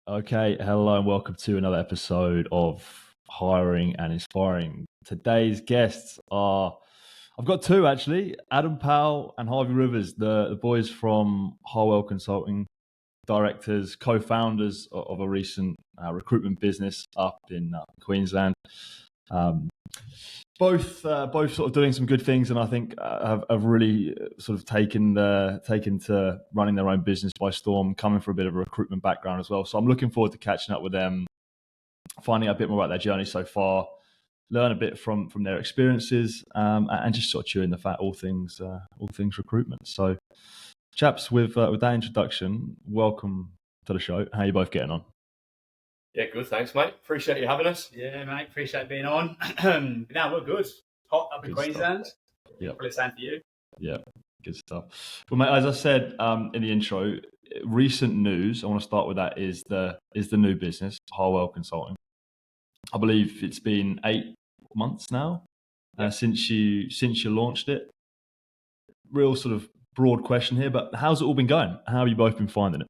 Okay, hello and welcome to another episode of Hiring and Inspiring. Today's guests are, I've got two actually, Adam Powell and Harvey Rivers, the boys from Harwell Consulting, directors, co-founders of a recent recruitment business up in Queensland. Both sort of doing some good things, and I think have really sort of taken to running their own business by storm, coming from a bit of a recruitment background as well. So I'm looking forward to catching up with them, finding out a bit more about their journey so far, learn a bit from their experiences, and just sort of chewing the fat, all things recruitment. So, chaps, with that introduction, welcome to the show. How are you both getting on? Yeah, good. Thanks, mate. Appreciate you having us. Yeah, mate. Appreciate being on. No, we're good. Hot up in Queensland. Yeah. Probably the same for you. Yeah, good stuff. Well, mate, as I said in the intro, recent news, I want to start with that, is the new business, Harwell Consulting. I believe it's been 8 months now since you launched it. Real sort of broad question here, but how's it all been going? How have you both been finding it?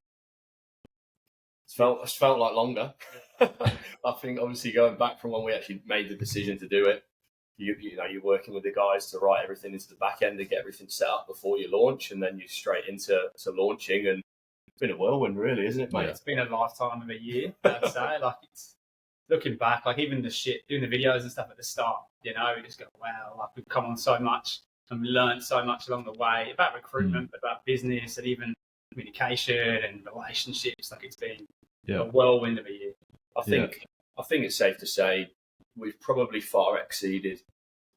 It's felt like longer. I think obviously going back from when we actually made the decision to do it, you're working with the guys to write everything into the back end and get everything set up before you launch, and then you're straight into launching, and it's been a whirlwind, really, isn't it, mate? Yeah. It's been a lifetime of a year, I'd say. Like, it's looking back, like even the doing the videos and stuff at the start, we just go, wow, like we've come on so much and we learned so much along the way about recruitment, but about business and even communication and relationships. Like, it's been a whirlwind of a year. I think it's safe to say we've probably far exceeded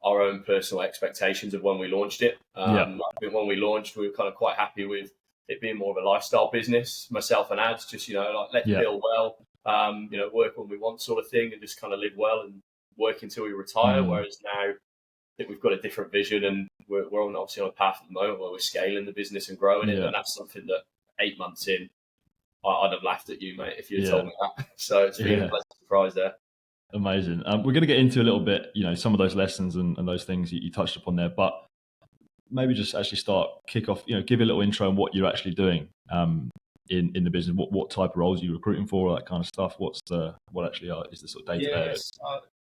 our own personal expectations of when we launched it. I think when we launched, we were kind of quite happy with it being more of a lifestyle business. Myself and Ads, just let's build well, work when we want, sort of thing, and just kind of live well and work until we retire. Whereas now, I think we've got a different vision, and we're obviously on a path at the moment where we're scaling the business and growing it, and that's something that 8 months in, I'd have laughed at you, mate, if you'd told me that. So it's been a pleasant surprise there. Amazing. We're going to get into a little bit, some of those lessons and those things you touched upon there, but maybe just actually kick off, give a little intro on what you're actually doing in the business. What type of roles are you recruiting for, all that kind of stuff? What actually is the sort of day-to-day? Yes,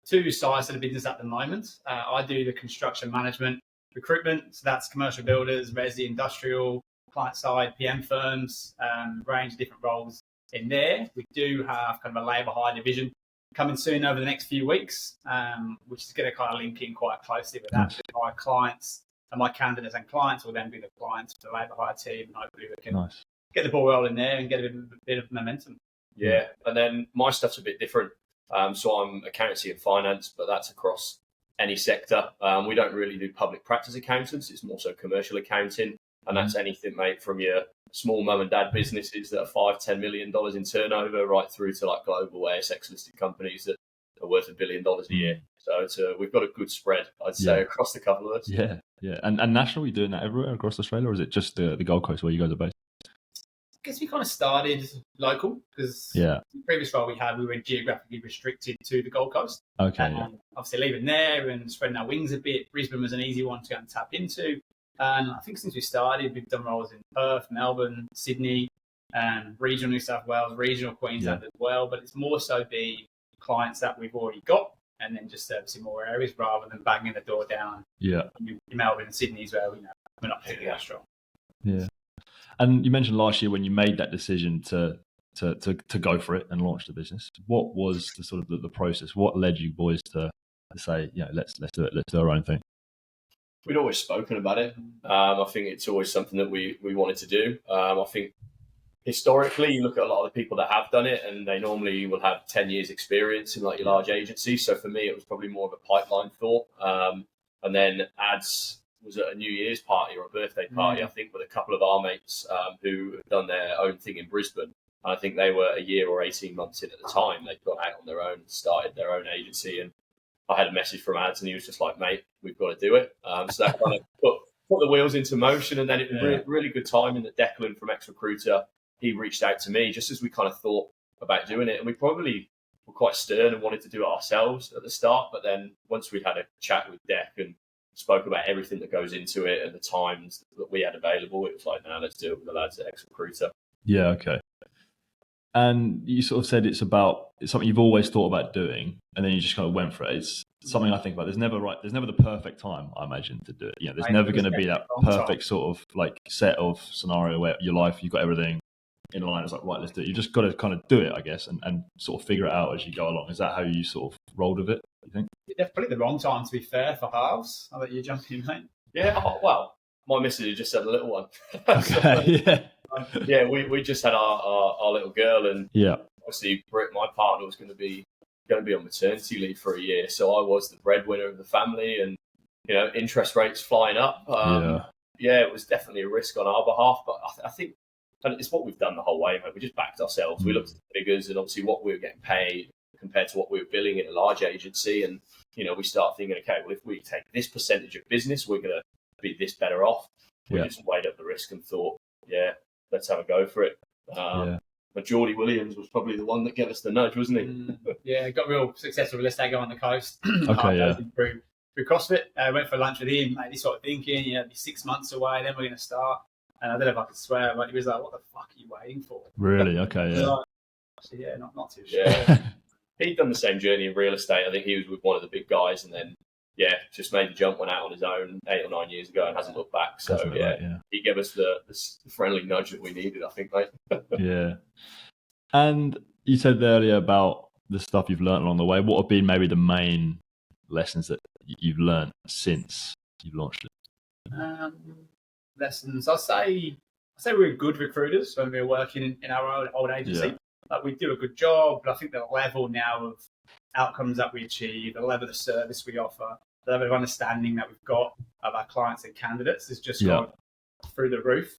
two sides of the business at the moment. I do the construction management recruitment, so that's commercial builders, resi, industrial, client side, PM firms, range of different roles in there. We do have kind of a labour hire division coming soon over the next few weeks, which is going to kind of link in quite closely with that. My clients and my candidates and clients will then be the clients for the labour hire team, and hopefully we can get the ball rolling there and get a bit of momentum. Yeah, and then my stuff's a bit different. So I'm accountancy and finance, but that's across any sector. We don't really do public practice accountants. It's more so commercial accounting. And that's anything, mate, from your small mum and dad businesses that are $5-10 million in turnover, right through to like global ASX listed companies that are worth $1 billion a year. So we've got a good spread, I'd say, across the couple of us. Yeah. And national, you doing that everywhere across Australia, or is it just the Gold Coast where you guys are based? I guess we kind of started local because the previous role we had, we were geographically restricted to the Gold Coast. Okay. Obviously, leaving there and spreading our wings a bit, Brisbane was an easy one to go and tap into. And I think since we started, we've done roles in Perth, Melbourne, Sydney, and regional New South Wales, regional Queensland as well. But it's more so the clients that we've already got, and then just servicing more areas rather than banging the door down. Yeah. In Melbourne and Sydney as well, we're not particularly that strong. Yeah. And you mentioned last year when you made that decision to go for it and launch the business. What was the sort of the process? What led you boys to say, let's do it, let's do our own thing? We'd always spoken about it. I think it's always something that we wanted to do. I think historically, you look at a lot of the people that have done it, and they normally will have 10 years experience in like your large agencies. So for me, it was probably more of a pipeline thought. And then Ads was at a New Year's party or a birthday party, I think, with a couple of our mates who had done their own thing in Brisbane. And I think they were a year or 18 months in at the time. They'd gone out on their own, started their own agency, and I had a message from Ads, and he was just like, mate, we've got to do it. So that kind of put the wheels into motion. And then it was really good timing that Declan from Ex-Recruiter, he reached out to me just as we kind of thought about doing it. And we probably were quite stern and wanted to do it ourselves at the start. But then once we'd had a chat with Dec and spoke about everything that goes into it and the times that we had available, it was like, let's do it with the lads at Ex-Recruiter. Yeah, okay. And you sort of said it's something you've always thought about doing, and then you just kind of went for it. It's something I think about. There's never the perfect time, I imagine, to do it. You know, there's never going to be that perfect sort of like set of scenario where your life, you've got everything in line. It's like, right, let's do it. You just got to kind of do it, I guess, and sort of figure it out as you go along. Is that how you sort of rolled with it, you think? Yeah, probably the wrong time, to be fair, for halves. I'll let you jump in, mate. Yeah, well, my missus just had a little one. Okay, yeah, we just had our little girl, and obviously Britt, my partner, was going to be on maternity leave for a year, so I was the breadwinner of the family, and you know, interest rates flying up. It was definitely a risk on our behalf, but I think, and it's what we've done the whole way, mate. We just backed ourselves. We looked at the figures and obviously what we were getting paid compared to what we were billing in a large agency, and you know, we start thinking, okay, well, if we take this percentage of business, we're going to be this better off. We just weighed up the risk and thought, let's have a go for it. But Geordie Williams was probably the one that gave us the nudge, wasn't he? Got real successful real estate guy on the coast. Okay, through CrossFit. I went for lunch with him, mate. He's sort of thinking, you know, be 6 months away, then we're going to start. And I don't know if I could swear, but he was like, what the fuck are you waiting for? Really? Okay, yeah. Not too sure. Yeah. He'd done the same journey in real estate. I think he was with one of the big guys, and then just made the jump, went out on his own 8 or 9 years ago and hasn't looked back. So he gave us the friendly nudge that we needed, I think, mate. Yeah. And you said earlier about the stuff you've learned along the way. What have been maybe the main lessons that you've learned since you've launched it? Lessons. I say we're good recruiters when we're working in our old agency. Yeah. Like, we do a good job, but I think the level now of outcomes that we achieve, the level of service we offer, the level of understanding that we've got of our clients and candidates has just gone through the roof.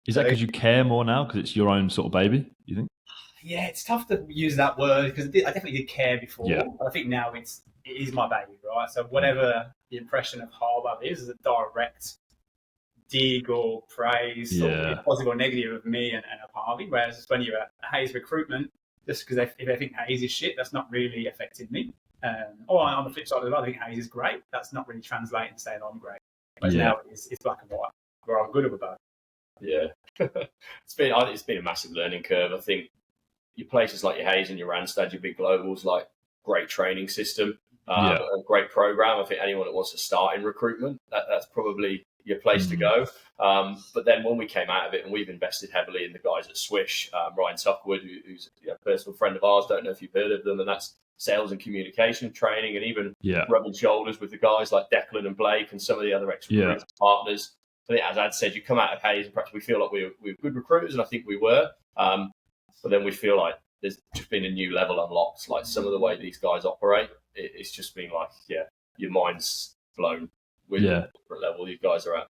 Is that because you care more now, because it's your own sort of baby, you think? Yeah, it's tough to use that word because I definitely did care before. Yeah. But I think now it is my baby, right? So whatever the impression of Harwell is a direct dig or praise or positive or negative of me and of Harvey. Whereas when you're at Hayes Recruitment, just because if they think Hayes is shit, that's not really affected me. Or on the flip side of it, I think Hayes is great. That's not really translating and saying I'm great. But now it's black and white, where I'm good or bad. Yeah. It's been a massive learning curve. I think your places like your Hayes and your Randstad, your big globals, like great training system, a great program. I think anyone that wants to start in recruitment, that's probably your place to go. But then when we came out of it, and we've invested heavily in the guys at Swish, Ryan Tuckwood, who's a personal friend of ours, don't know if you've heard of them, and that's sales and communication training, and even rubbing shoulders with the guys like Declan and Blake and some of the other ex-recruiters partners. I think, as Ad said, you come out of Hayes and perhaps we feel like we were good recruiters, and I think we were. But then we feel like there's just been a new level unlocked. Like some of the way these guys operate, it's just been like, your mind's blown with the different level these guys are at.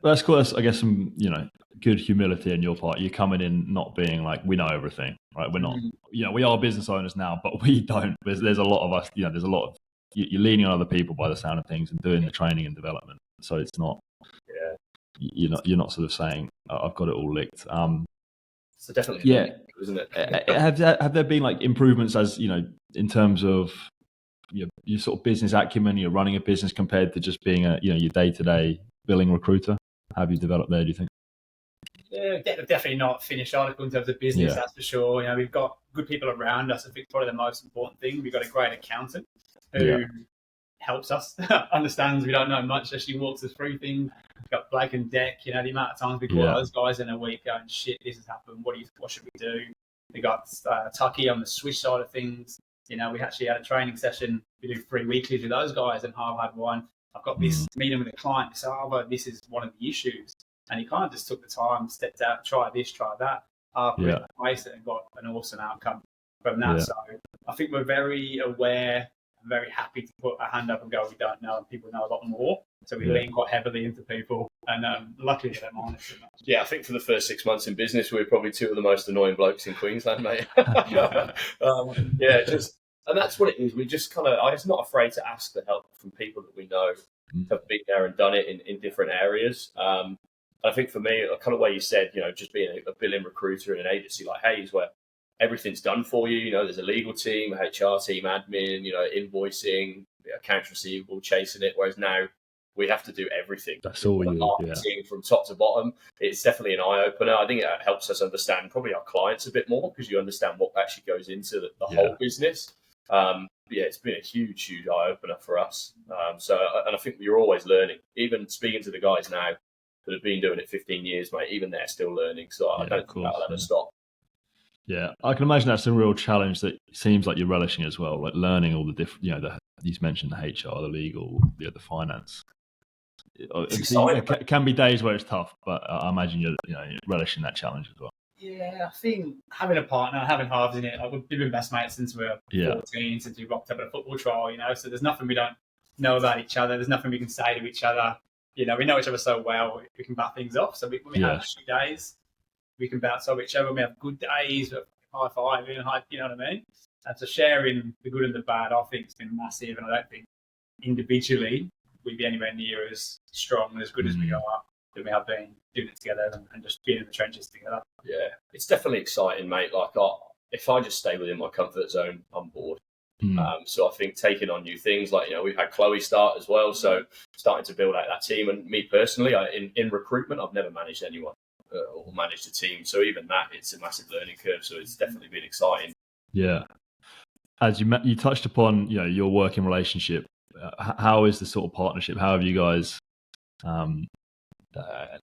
Well, that's cool. That's, I guess, some good humility on your part. You're coming in not being like, we know everything, right? We're not. We are business owners now, but we don't. There's a lot of us. There's a lot of you're leaning on other people by the sound of things and doing the training and development. So it's not. You're not sort of saying, I've got it all licked. So definitely, isn't it? Have there been like improvements as in terms of your sort of business acumen? You're running a business compared to just being your day-to-day billing recruiter. How have you developed there, do you think? Yeah, definitely not finished article in terms of business, that's for sure. We've got good people around us. I think probably the most important thing. We've got a great accountant who helps us, understands we don't know much, so she walks us through things. We've got Blake and Deck, the amount of times we call those guys in a week going, shit, this has happened, what should we do? We got Tucky on the Swish side of things. We actually had a training session. We do 3 weeklies with those guys, and Harv had one. I've got this meeting with a client. So, this is one of the issues. And he kind of just took the time, stepped out, try this, try that. Put it in place and got an awesome outcome from that. So I think we're very aware and very happy to put our hand up and go, we don't know, and people know a lot more. So we lean quite heavily into people, and luckily they don't mind it too much. Yeah, I think for the first 6 months in business, we were probably 2 of the most annoying blokes in Queensland, mate. And that's what it is. We just I'm just not afraid to ask for help from people that we know have been there and done it in different areas. I think for me, kind of way you said, just being a billing recruiter in an agency like Hayes, where everything's done for you. There's a legal team, a HR team, admin, invoicing, accounts receivable, chasing it. Whereas now we have to do everything. That's all we do. Marketing from top to bottom. It's definitely an eye opener. I think it helps us understand probably our clients a bit more, because you understand what actually goes into the whole business. It's been a huge eye opener for us. And I think you're always learning. Even speaking to the guys now that have been doing it 15 years, mate, even they're still learning. So I don't think that'll ever stop. Yeah, I can imagine that's a real challenge that seems like you're relishing as well, like learning all the different, you mentioned the HR, the legal, the finance. It can be days where it's tough, but I imagine you're relishing that challenge as well. Yeah, I think having a partner, having Harv's in it, we've been best mates since we were 14, since we rocked up at a football trial, so there's nothing we don't know about each other. There's nothing we can say to each other. We know each other so well, we can bat things off. So when we have shit days, we can bounce off each other. When we have good days, high five, you know what I mean? And so sharing the good and the bad, I think, has been massive. And I don't think individually we'd be anywhere near as strong and as good as we are than we have been doing it together and just being in the trenches together. Yeah, it's definitely exciting, mate. Like, if I just stay within my comfort zone, I'm bored. So I think taking on new things, like, we've had Chloe start as well. So starting to build out that team. And me personally, in recruitment, I've never managed anyone or managed a team. So even that, it's a massive learning curve. So it's definitely been exciting. Yeah. As you touched upon, your working relationship, how is the sort of partnership? How have you guys,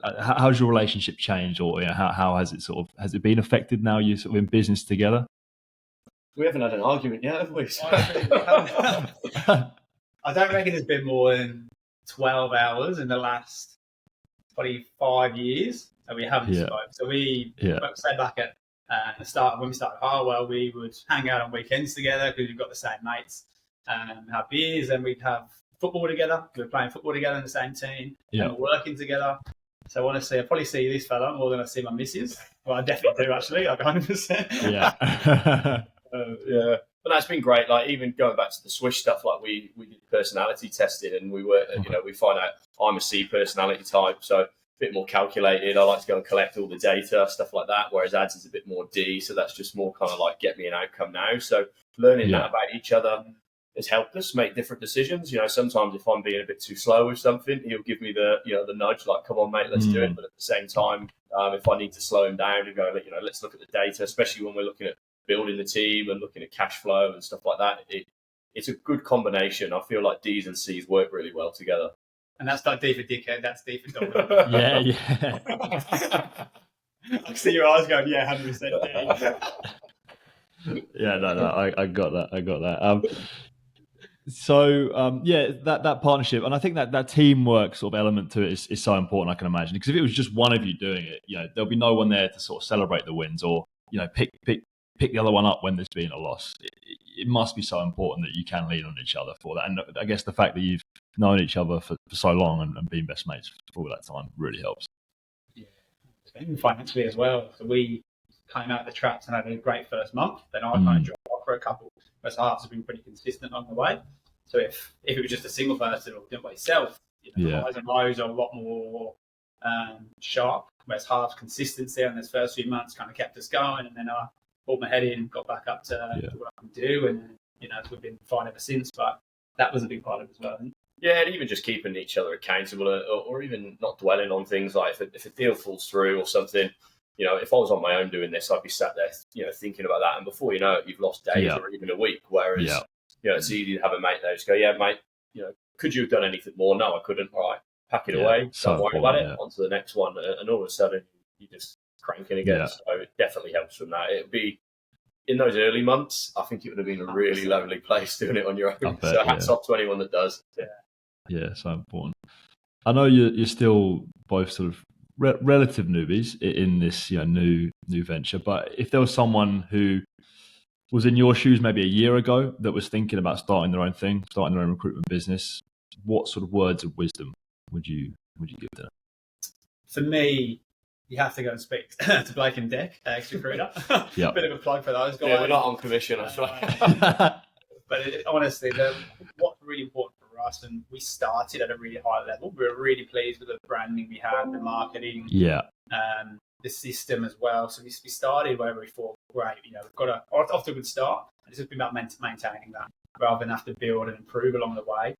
how's your relationship changed, or how has it been affected now you're sort of in business together? We haven't had an argument yet, have we? I don't reckon there's been more than 12 hours in the last 25 years that we haven't spoken. So we say back at the start, when we started Harwell, we would hang out on weekends together because we've got the same mates, and have beers, and we'd have football together. We were playing football together in the same team, and we're working together. So honestly, I probably see this fella more than I see my missus. Well, I definitely do, actually, like 100%. Yeah. But that's been great. Like, even going back to the Swish stuff, like we did personality testing, and we were, we find out I'm a C personality type, so a bit more calculated. I like to go and collect all the data, stuff like that. Whereas Ads is a bit more D, so that's just more kind of like get me an outcome now. So learning that about each other has helped us make different decisions. Sometimes if I'm being a bit too slow with something, he'll give me the nudge, like, come on, mate, let's do it. But at the same time, if I need to slow him down and go, let's look at the data, especially when we're looking at building the team and looking at cash flow and stuff like that, it's a good combination. I feel like D's and C's work really well together. And that's not D for dickhead, that's D for dog. Yeah. I can see your eyes going, 100% D. Yeah, no, I got that. That partnership, and I think that teamwork sort of element to it is so important, I can imagine. Because if it was just one of you doing it, there'll be no one there to sort of celebrate the wins or, pick the other one up when there's been a loss. It must be so important that you can lean on each other for that. And I guess the fact that you've known each other for so long and been best mates for all that time really helps. Yeah, and financially as well. So we came out of the traps and had a great first month. Then I kind of dropped off for a couple. Whereas Harv's have been pretty consistent along the way. So if it was just a single person or doing it by yourself, the highs and lows are a lot more sharp. Whereas Harv's consistency on those first few months kind of kept us going, and then I pulled my head in, got back up to what I can do, and we've been fine ever since. But that was a big part of it as well, I think. Yeah, and even just keeping each other accountable, or even not dwelling on things like if a deal falls through or something. If I was on my own doing this, I'd be sat there, thinking about that, and before you know it, you've lost days or even a week. Whereas, it's easy to have a mate there just go, yeah, mate, could you have done anything more? No, I couldn't. All right, pack it away. Don't worry about it. On to the next one, and all of a sudden you just cranking again. So it definitely helps from that. It'd be in those early months, I think it would have been a really lovely place doing it on your own. So hats off to anyone that does. Yeah, so important. I know you're still both sort of relative newbies in this new venture, but if there was someone who was in your shoes maybe a year ago that was thinking about starting their own thing, starting their own recruitment business, what sort of words of wisdom would you give them? For me, you have to go and speak to Blake and Deck, ex-recruiter. Bit of a plug for those guys. Yeah, we're not on commission, that's right. But honestly, what's really important for us, and we started at a really high level. We were really pleased with the branding we had, the marketing, the system as well. So we started where we thought, great, we've got off to a good start. It's just been about maintaining that rather than have to build and improve along the way.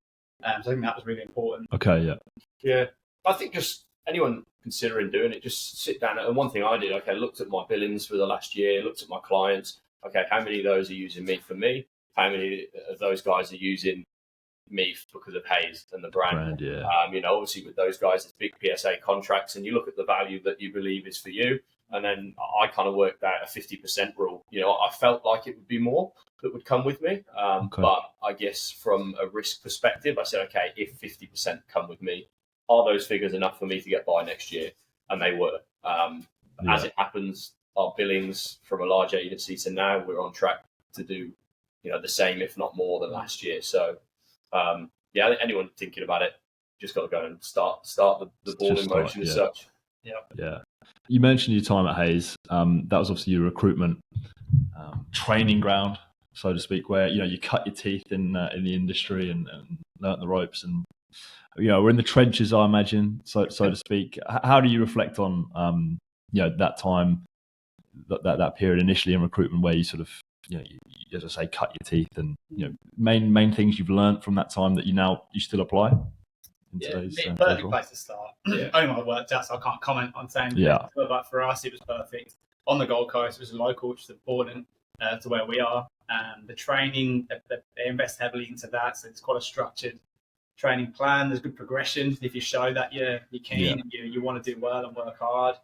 So I think that was really important. Okay, yeah. Yeah. I think just anyone considering doing it, just sit down. And one thing I did, okay, looked at my billings for the last year, looked at my clients. Okay, how many of those are using me for me? How many of those guys are using me because of Hayes and the brand? Yeah. Obviously with those guys, it's big PSA contracts, and you look at the value that you believe is for you. And then I kind of worked out a 50% rule. I felt like it would be more that would come with me. Okay. But I guess from a risk perspective, I said, okay, if 50% come with me, are those figures enough for me to get by next year? And they were. As it happens, our billings from a large agency to now, we're on track to do, the same, if not more than last year. So, anyone thinking about it, just got to go and start the ball in motion as such. Yeah. You mentioned your time at Hayes. That was obviously your recruitment training ground, so to speak, where you cut your teeth in the industry and learnt the ropes, and we're in the trenches, I imagine, so to speak. How do you reflect on that time, that period initially in recruitment, where you sort of you, as I say, cut your teeth, and main things you've learned from that time that you still apply? Perfect place to start. I worked out, so I can't comment on saying but for us it was perfect. On the Gold Coast, it was local, which is important to where we are. The training, they invest heavily into that, so it's quite a structured training plan. There's good progression if you show that you're keen and you want to do well and work hard.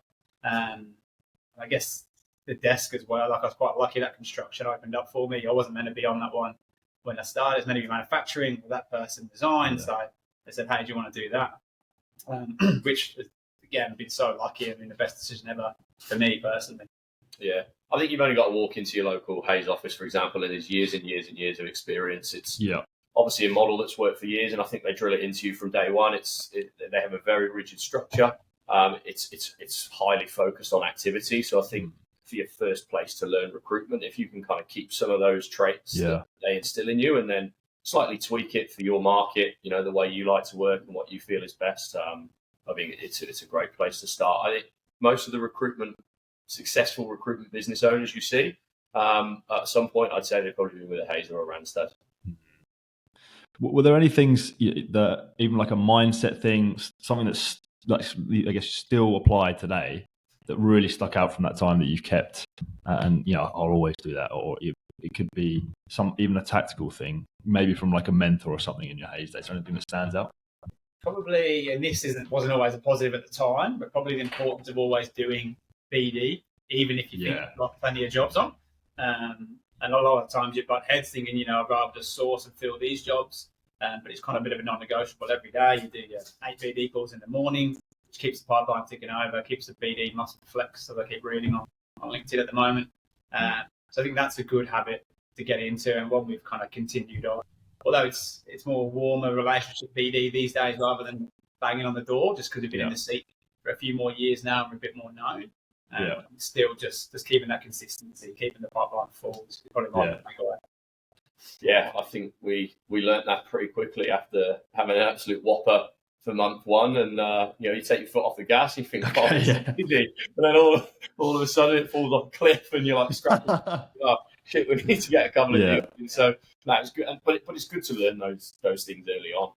I guess the desk as well, like I was quite lucky that construction opened up for me. I wasn't meant to be on that one when I started. It was meant to be manufacturing. That person resigned, so they said, hey, do you want to do that? Which, again, been so lucky. I mean, the best decision ever for me personally. Yeah. I think you've only got to walk into your local Hayes office, for example, and there's years and years and years of experience. It's obviously a model that's worked for years, and I think they drill it into you from day one. They have a very rigid structure. It's highly focused on activity. So I think for your first place to learn recruitment, if you can kind of keep some of those traits that they instill in you, and then slightly tweak it for your market, the way you like to work and what you feel is best. I think it's a great place to start. I think most of the successful recruitment business owners you see, at some point, I'd say they've probably been with a Hayes or a Randstad. Were there any things that, even like a mindset thing, something that's like, I guess, still applied today, that really stuck out from that time that you've kept? And I'll always do that, or it could be even a tactical thing, maybe from like a mentor or something in your Hayes days, or anything that stands out? Probably, and this wasn't always a positive at the time, but probably the importance of always doing BD, even if you think you've got plenty of jobs on. And a lot of times you've got heads thinking, I'd rather just source and fill these jobs, but it's kind of a bit of a non-negotiable every day. You do your 8 BD calls in the morning, which keeps the pipeline ticking over, keeps the BD muscle flex, so I keep reading on LinkedIn at the moment. So I think that's a good habit to get into, and one we've kind of continued on. Although it's more warmer relationship BD these days rather than banging on the door, just because we've been in the seat for a few more years now and we're a bit more known. Still just keeping that consistency, keeping the pipeline full is probably my takeaway. Yeah, I think we learnt that pretty quickly after having an absolute whopper for month one, and you take your foot off the gas, you think, easy, and then all of a sudden it falls off a cliff, and you're like scratching. Oh shit, we need to get a couple of new. And so it's good, but it's good to learn those things early on,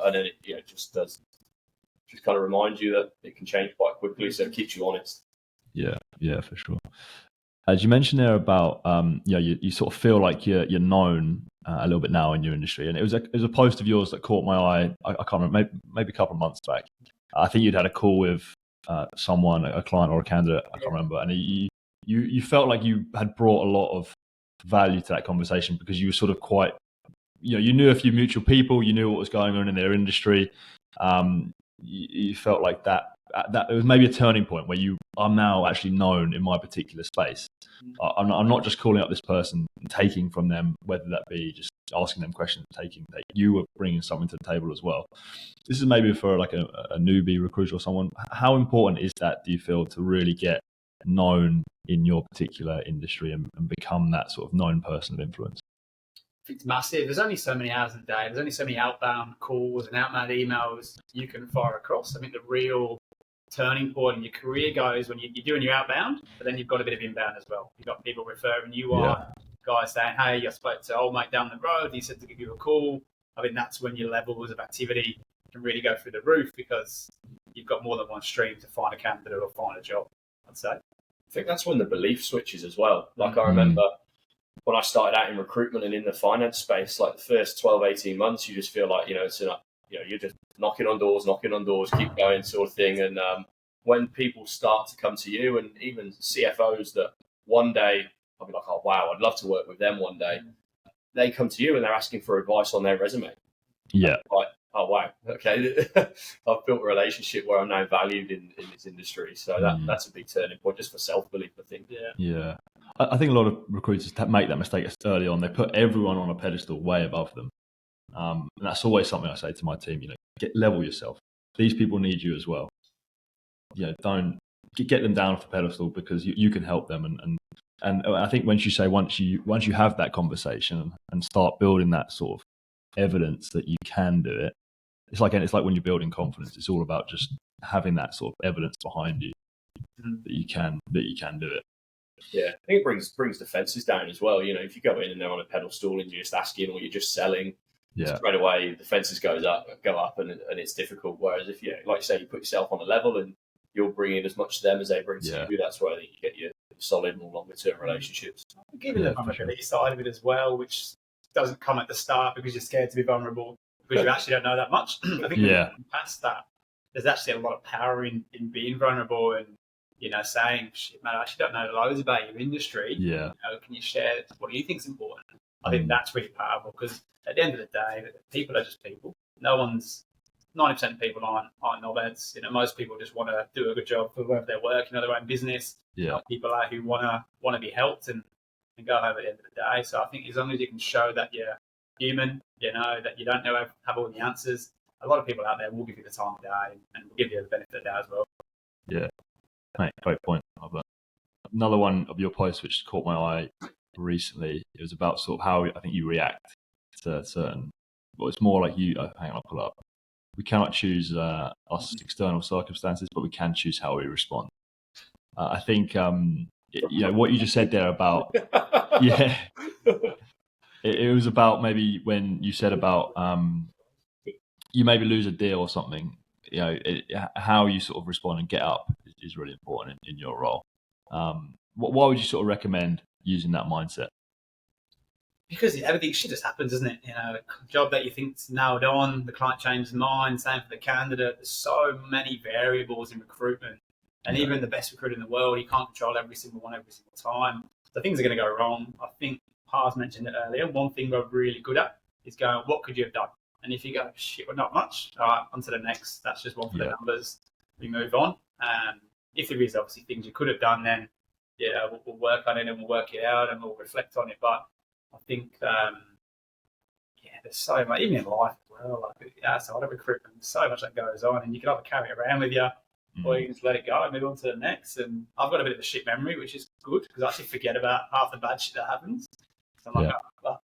and then it just kind of reminds you that it can change quite quickly, so it keeps you honest. Yeah, for sure. As you mentioned there about you sort of feel like you're known a little bit now in your industry, and it was a post of yours that caught my eye. I can't remember, maybe a couple of months back. I think you'd had a call with someone, a client or a candidate, I can't remember, and you felt like you had brought a lot of value to that conversation, because you were sort of quite, you knew a few mutual people, you knew what was going on in their industry. You felt like that it was maybe a turning point where you are now actually known in my particular space. I'm not just calling up this person and taking from them, whether that be just asking them questions, you were bringing something to the table as well. This is maybe for like a newbie recruiter or someone. How important is that, do you feel, to really get known in your particular industry and become that sort of known person of influence? I think it's massive. There's only so many hours in a day. There's only so many outbound calls and outbound emails you can fire across. I think the real turning point in your career goes when you're doing your outbound, but then you've got a bit of inbound as well. You've got people referring you on, guys saying, hey, I spoke to old mate down the road, he said to give you a call. I think that's when your levels of activity can really go through the roof, because you've got more than one stream to find a candidate or find a job, I'd say. I think that's when the belief switches as well. Like I remember when I started out in recruitment and in the finance space, like the first 12, 18 months, you just feel like, you're just knocking on doors, keep going sort of thing. And when people start to come to you, and even CFOs that one day I'll be like, oh, wow, I'd love to work with them one day. They come to you and they're asking for advice on their resume. Yeah. Like, oh, wow, okay. I've built a relationship where I'm now valued in this industry. So that's a big turning point just for self-belief, I think. Yeah. I think a lot of recruiters make that mistake early on. They put everyone on a pedestal way above them. And that's always something I say to my team, level yourself. These people need you as well. Don't get them down off the pedestal, because you can help them. And I think once you have that conversation and start building that sort of evidence that you can do it, it's like when you're building confidence. It's all about just having that sort of evidence behind you that you can do it. Yeah, I think it brings defenses down as well. If you go in and they're on a pedestal and you're just asking, or you're just selling, straight away the defenses go up, and it's difficult. Whereas if like you say, you put yourself on a level and you're bringing as much to them as they bring to you, that's where I think you get your solid, more longer term relationships. Given the vulnerability side of it as well, which doesn't come at the start because you're scared to be vulnerable, because you actually don't know that much. I think past that, there's actually a lot of power in being vulnerable and saying, shit, man, I actually don't know loads about your industry. Yeah. Can you share what do you think is important? I think that's really powerful, because at the end of the day, people are just people. 90% of people aren't knobheads. Most people just want to do a good job for wherever they work, their own business. Yeah. People are who want to be helped and go home at the end of the day. So I think as long as you can show that you're human, that you don't have all the answers, a lot of people out there will give you the time of day and will give you the benefit of the day as well. Yeah. Mate, great point. Another one of your posts which caught my eye recently, it was about sort of how I think you react to certain, well, it's more like hang on, I'll pull up. We cannot choose us external circumstances, but we can choose how we respond. I think, what you just said there about, it was about maybe when you said about you maybe lose a deal or something, how you sort of respond and get up is really important in your role. Why would you sort of recommend using that mindset? Because everything shit just happens, doesn't it? A job that you think's nailed on, the client changes mind, same for the candidate. There's so many variables in recruitment. And even the best recruiter in the world, you can't control every single one every single time. So things are going to go wrong. I think Pars mentioned it earlier. One thing we're really good at is going, what could you have done? And if you go, shit, well, not much. All right, on to the next. That's just one for the numbers. We move on. If there is obviously things you could have done, then we'll work on it and we'll work it out and we'll reflect on it. But I think, there's so much, even in life as well, outside of recruitment, there's so much that goes on, and you can either carry it around with you, or you can just let it go and move on to the next. And I've got a bit of a shit memory, which is good, because I actually forget about half the bad shit that happens. So I'm like,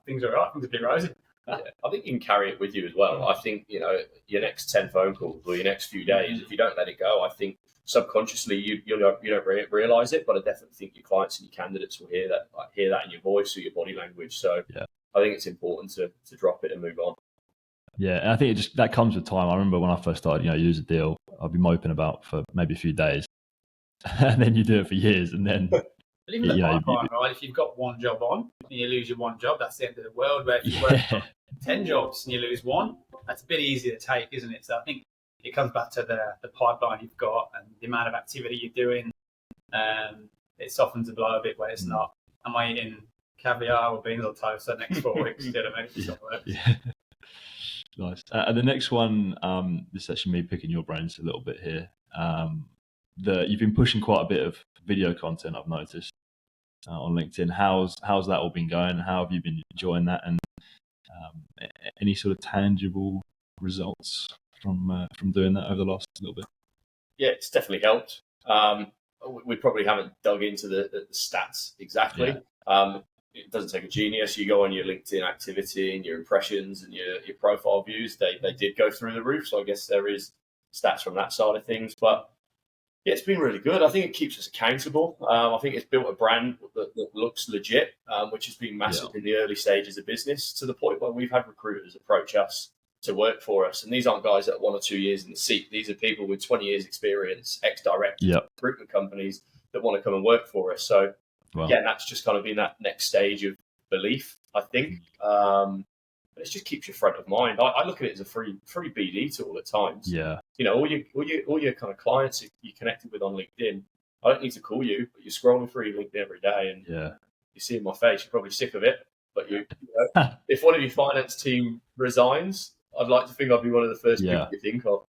things are all right, things are a bit rosy. I think you can carry it with you as well. I think, your next 10 phone calls or your next few days, if you don't let it go, I think subconsciously you don't realise it, but I definitely think your clients and your candidates will hear that in your voice or your body language. So I think it's important to drop it and move on. Yeah, and I think that comes with time. I remember when I first started, you lose a deal, I'd be moping about for maybe a few days, and then you do it for years, and then. But even the pipeline, right? If you've got one job on and you lose your one job, that's the end of the world. Where if you work on 10 jobs and you lose one, that's a bit easier to take, isn't it? So I think it comes back to the pipeline you've got and the amount of activity you're doing. It softens the blow a bit where it's not, am I eating caviar or beans on toast the next 4 weeks? You know what I mean? It's not work. Nice. And the next one, this is actually me picking your brains a little bit here. You've been pushing quite a bit of video content, I've noticed, on LinkedIn. How's that all been going? How have you been enjoying that? And any sort of tangible results from doing that over the last little bit? Yeah, it's definitely helped. We probably haven't dug into the stats exactly. It doesn't take a genius. You go on your LinkedIn activity and your impressions and your profile views. They did go through the roof. So I guess there is stats from that side of things. But Yeah, it's been really good. I think it keeps us accountable. I think it's built a brand that looks legit, which has been massive in the early stages of business, to the point where we've had recruiters approach us to work for us. And these aren't guys that are 1 or 2 years in the seat. These are people with 20 years experience, ex-directors, recruitment companies that want to come and work for us. So again, that's just kind of been that next stage of belief, I think. But it just keeps you front of mind. I look at it as a free BD tool at times. Yeah. You know, all your kind of clients you connected with on LinkedIn, I don't need to call you, but you're scrolling through your LinkedIn every day and you see my face, you're probably sick of it. But you know, if one of your finance team resigns, I'd like to think I'll be one of the first people you think of.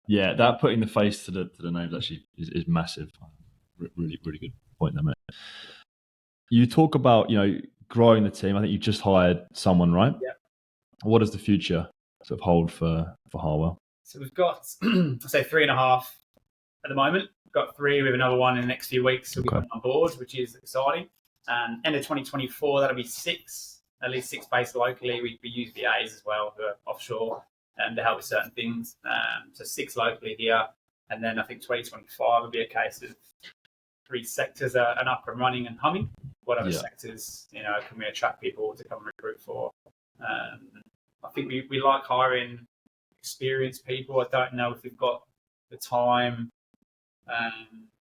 Yeah, that putting the face to the names actually is massive. Really, really good point there, mate. You talk about, growing the team. I think you just hired someone, right? Yeah. What does the future sort of hold for Harwell? So we've got, I'd say 3.5 at the moment. We've got 3 with another one in the next few weeks. So we'll be coming on board, which is exciting. End of 2024, that'll be 6, at least 6 based locally. We use VAs as well, who are offshore to help with certain things. So 6 locally here. And then I think 2025 will be a case of 3 sectors are up and running and humming. What other sectors, can we attract people to come and recruit for? I think we like hiring experienced people. I don't know if we've got the time,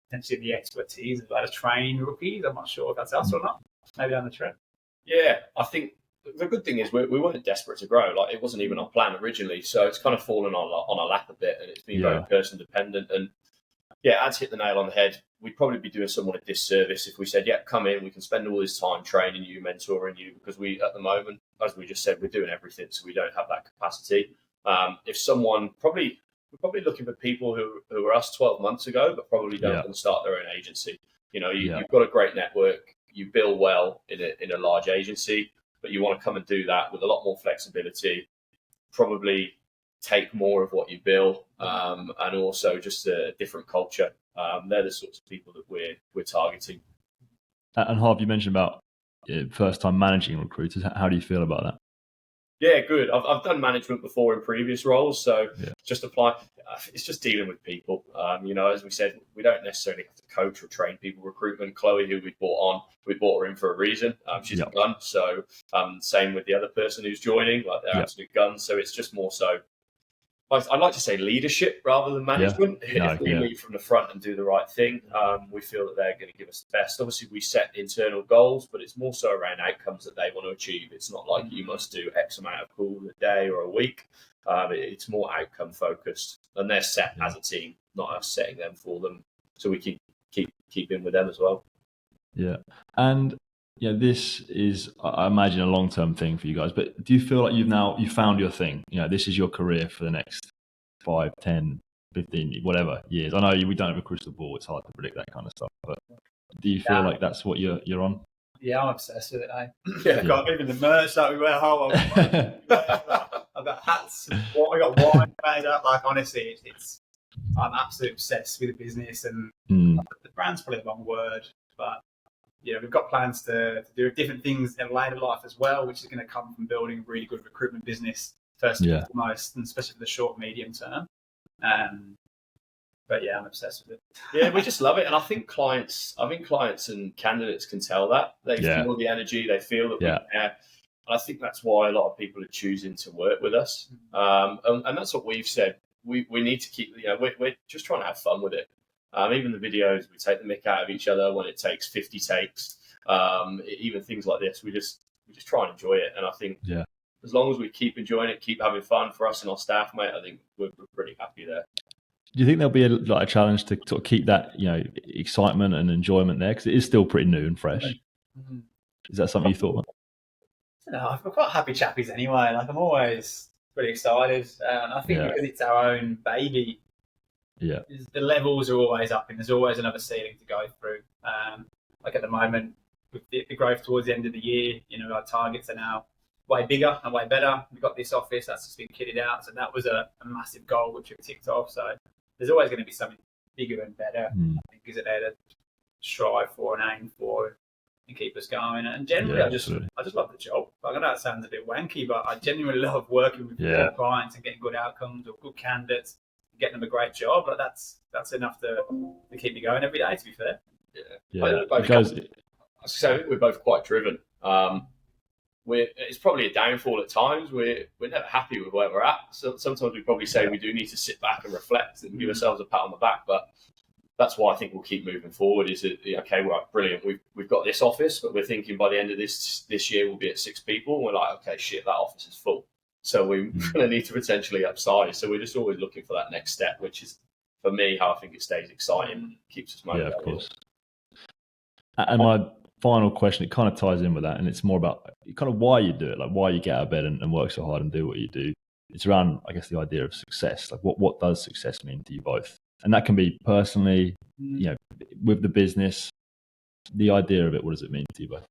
potentially the expertise of how to train rookies. I'm not sure if that's us or not. Maybe down the track. Yeah, I think the good thing is we weren't desperate to grow. Like, it wasn't even our plan originally. So it's kind of fallen on our lap a bit, and it's been very person dependent. And yeah, Ad's hit the nail on the head. We'd probably be doing someone a disservice if we said, yeah, come in, we can spend all this time training you, mentoring you, because we, at the moment, as we just said, we're doing everything, so we don't have that capacity. If someone, we're probably looking for people who were us 12 months ago, but probably don't want to start their own agency. You've got a great network, you bill well in a large agency, but you want to come and do that with a lot more flexibility, probably take more of what you bill, and also just a different culture. They're the sorts of people that we're targeting. And Harv, you mentioned about first time managing recruiters. How do you feel about that? Yeah, good. I've done management before in previous roles, so just apply. It's just dealing with people. As we said, we don't necessarily have to coach or train people. Recruitment, Chloe, who we brought her in for a reason. She's a gun. So same with the other person who's joining, like they're absolute guns. So it's just more so, I'd like to say leadership rather than management. If we lead from the front and do the right thing, we feel that they're going to give us the best. Obviously, we set internal goals, but it's more so around outcomes that they want to achieve. It's not like you must do X amount of calls a day or a week. It's more outcome focused, and they're set as a team, not us setting them for them. So we keep in with them as well. Yeah, and this is, I imagine, a long-term thing for you guys, but do you feel like you've found your thing? This is your career for the next 5, 10, 15, whatever years. I know we don't have a crystal ball. It's hard to predict that kind of stuff, but do you feel like that's what you're on? Yeah, I'm obsessed with it, I've got even the merch that we wear. I've got hats. I got wine made up. Like, honestly, I'm absolutely obsessed with the business, and the brand's probably the wrong word, but we've got plans to do different things in later life as well, which is going to come from building a really good recruitment business first and foremost, and especially for the short, medium term. But yeah, I'm obsessed with it. Yeah, we just love it, and I think clients and candidates can tell that. They feel the energy, they feel that we care, and I think that's why a lot of people are choosing to work with us. And that's what we've said. We need to keep. We're just trying to have fun with it. Even the videos, we take the mick out of each other when it takes 50 takes. Even things like this, we just try and enjoy it. And I think as long as we keep enjoying it, keep having fun for us and our staff, mate, I think we're pretty happy there. Do you think there'll be a challenge to sort of keep that excitement and enjoyment there, because it is still pretty new and fresh? Mm-hmm. Is that something you thought about? No, I've got happy chappies anyway. Like, I'm always pretty excited, and I think because it's our own baby. Yeah, the levels are always up, and there's always another ceiling to go through. Like at the moment, with the growth towards the end of the year, our targets are now way bigger and way better. We've got this office that's just been kitted out, so that was a massive goal which we've ticked off. So there's always going to be something bigger and better. I think is it there to strive for and aim for and keep us going. And generally, I just love the job. Like, I know it sounds a bit wanky, but I genuinely love working with good clients and getting good outcomes or good candidates. getting them a great job, but that's enough to keep me going every day, to be fair. We're both quite driven. It's probably a downfall at times. We're never happy with where we're at. So sometimes we probably say we do need to sit back and reflect and give ourselves a pat on the back. But that's why I think we'll keep moving forward. Is that okay? Right, brilliant. We've got this office, but we're thinking by the end of this year we'll be at 6 people. And we're like, okay, shit, that office is full. So we're going to need to potentially upsize. So we're just always looking for that next step, which is for me how I think it stays exciting, keeps us motivated. Yeah, of course. And my final question, it kind of ties in with that, and it's more about kind of why you do it, like why you get out of bed and work so hard and do what you do. It's around, I guess, the idea of success. Like what does success mean to you both? And that can be personally, with the business, the idea of it, what does it mean to you both?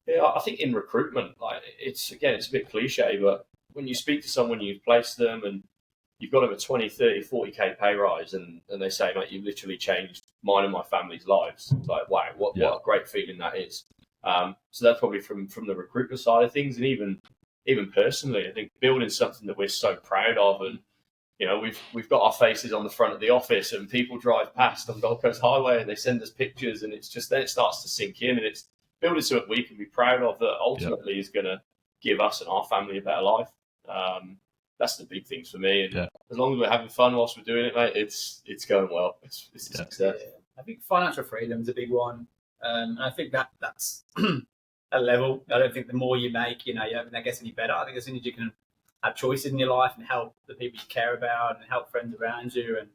Yeah, I think in recruitment, like it's a bit cliche, but when you speak to someone, you've placed them and you've got them a 20, 30, 40K pay rise and they say, mate, you've literally changed mine and my family's lives. It's like, wow, what a great feeling that is. So that's probably from the recruitment side of things. And even personally, I think building something that we're so proud of, and we've got our faces on the front of the office and people drive past on Gold Coast Highway and they send us pictures, and it's just, then it starts to sink in, and it's building something we can be proud of that ultimately is going to give us and our family a better life. That's the big things for me. And as long as we're having fun whilst we're doing it, mate, it's going well. It's a success. Yeah. I think financial freedom is a big one. And I think that's a level. I don't think the more you make, you don't get any better. I think as soon as you can have choices in your life and help the people you care about and help friends around you and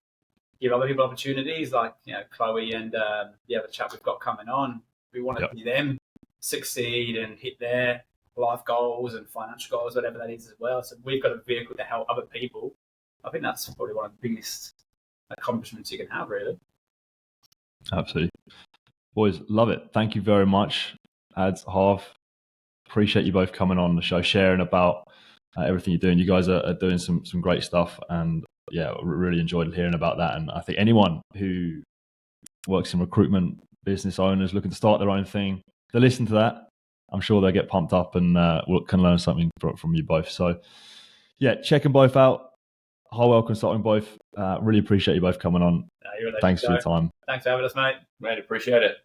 give other people opportunities, like Chloe and the other chap we've got coming on, we want to see them succeed and hit their life goals and financial goals, whatever that is as well. So we've got a vehicle to help other people. I think that's probably one of the biggest accomplishments you can have, really. Absolutely. Boys, love it. Thank you very much, Ads, Harv. Appreciate you both coming on the show, sharing about everything you're doing. You guys are doing some great stuff, and really enjoyed hearing about that. And I think anyone who works in recruitment, business owners looking to start their own thing, they listen to that. I'm sure they'll get pumped up and can learn something from you both. So, check them both out. Harwell Consulting both. Really appreciate you both coming on. Thanks for your time. Thanks for having us, mate. Mate, appreciate it.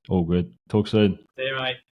All good. Talk soon. See you, mate.